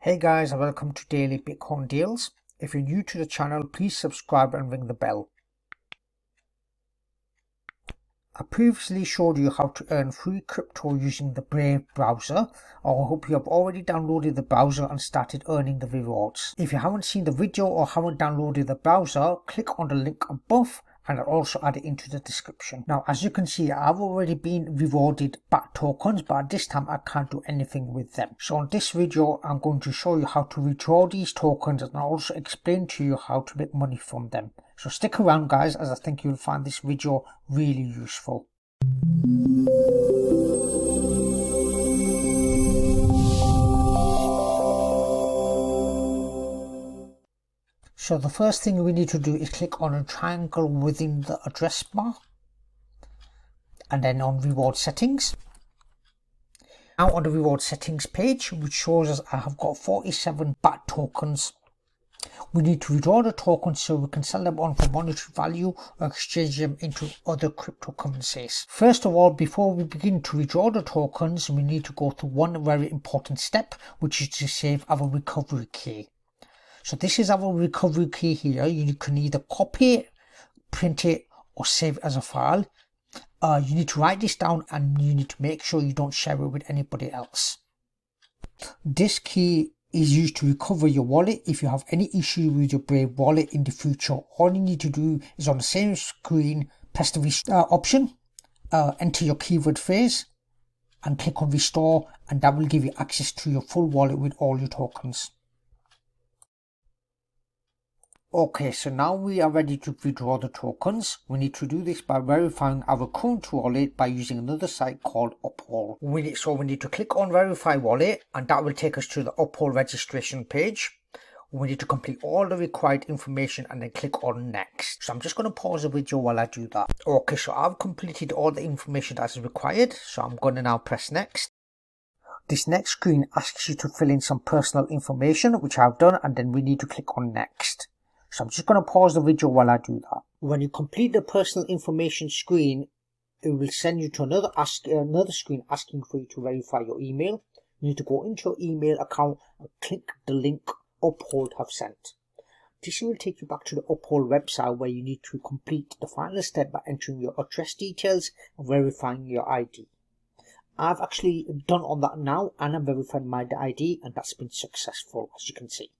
Hey guys, and welcome to Daily Bitcoin Deals. If you're new to the channel, please subscribe and ring the bell. I previously showed you how to earn free crypto using the Brave browser. I hope you have already downloaded the browser and started earning the rewards. If you haven't seen the video or haven't downloaded the browser, click on the link above and I'll also add it into the description. Now, as you can see, I've already been rewarded BAT tokens, but this time I can't do anything with them. So in this video, I'm going to show you how to withdraw these tokens and I'll also explain to you how to make money from them. So stick around guys, as I think you'll find this video really useful. So the first thing we need to do is click on a triangle within the address bar and then on reward settings. Now on the reward settings page, which shows us I have got 47 BAT tokens. We need to withdraw the tokens so we can sell them on for monetary value or exchange them into other cryptocurrencies. First of all, before we begin to withdraw the tokens, we need to go through one very important step, which is to save our recovery key. So this is our recovery key here. You can either copy it, print it, or save it as a file. You need to write this down and you need to make sure you don't share it with anybody else. This key is used to recover your wallet if you have any issue with your Brave wallet in the future. All you need to do is on the same screen, press the restore option, enter your keyword phrase, and click on restore, and that will give you access to your full wallet with all your tokens. Okay, so now we are ready to withdraw the tokens. We need to do this by verifying our current wallet by using another site called Uphold. So we need to click on verify wallet and that will take us to the Uphold registration page. We need to complete all the required information and then click on next. So I'm just going to pause the video while I do that. Okay, so I've completed all the information that is required. So I'm going to now press next. This next screen asks you to fill in some personal information, which I've done, and then we need to click on next. So I'm just going to pause the video while I do that. When you complete the personal information screen, it will send you to another screen asking for you to verify your email. You need to go into your email account and click the link Uphold have sent. This will take you back to the Uphold website where you need to complete the final step by entering your address details and verifying your ID. I've actually done all that now and I've verified my ID and that's been successful, as you can see.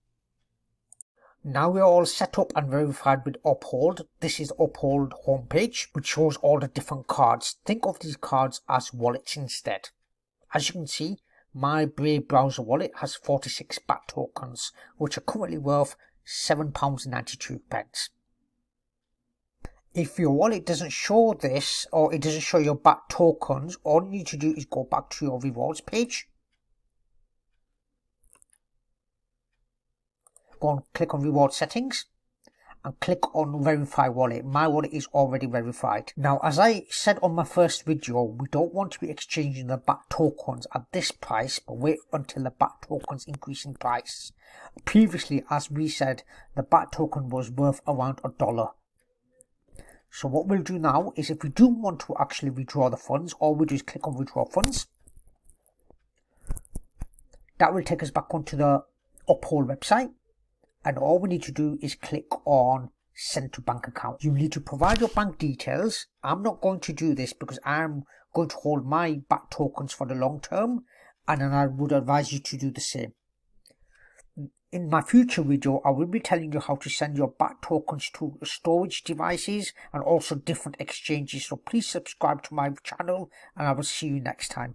Now we are all set up and verified with Uphold. This is Uphold homepage, which shows all the different cards. Think of these cards as wallets instead. As you can see, my Brave browser wallet has 46 BAT tokens, which are currently worth £7.92. If your wallet doesn't show this, or it doesn't show your BAT tokens, all you need to do is go back to your rewards page. Go and click on reward settings and click on verify wallet. My wallet is already verified. Now, as I said on my first video, we don't want to be exchanging the BAT tokens at this price, but wait until the BAT tokens increase in price. Previously, as we said, the BAT token was worth around $1. So what we'll do now is, if we do want to actually withdraw the funds, all we do is click on withdraw funds. That will take us back onto the Uphold website. And all we need to do is click on send to bank account. You need to provide your bank details. I'm not going to do this because I'm going to hold my BAT tokens for the long term, and then I would advise you to do the same. In my future video, I will be telling you how to send your BAT tokens to storage devices and also different exchanges. So please subscribe to my channel and I will see you next time.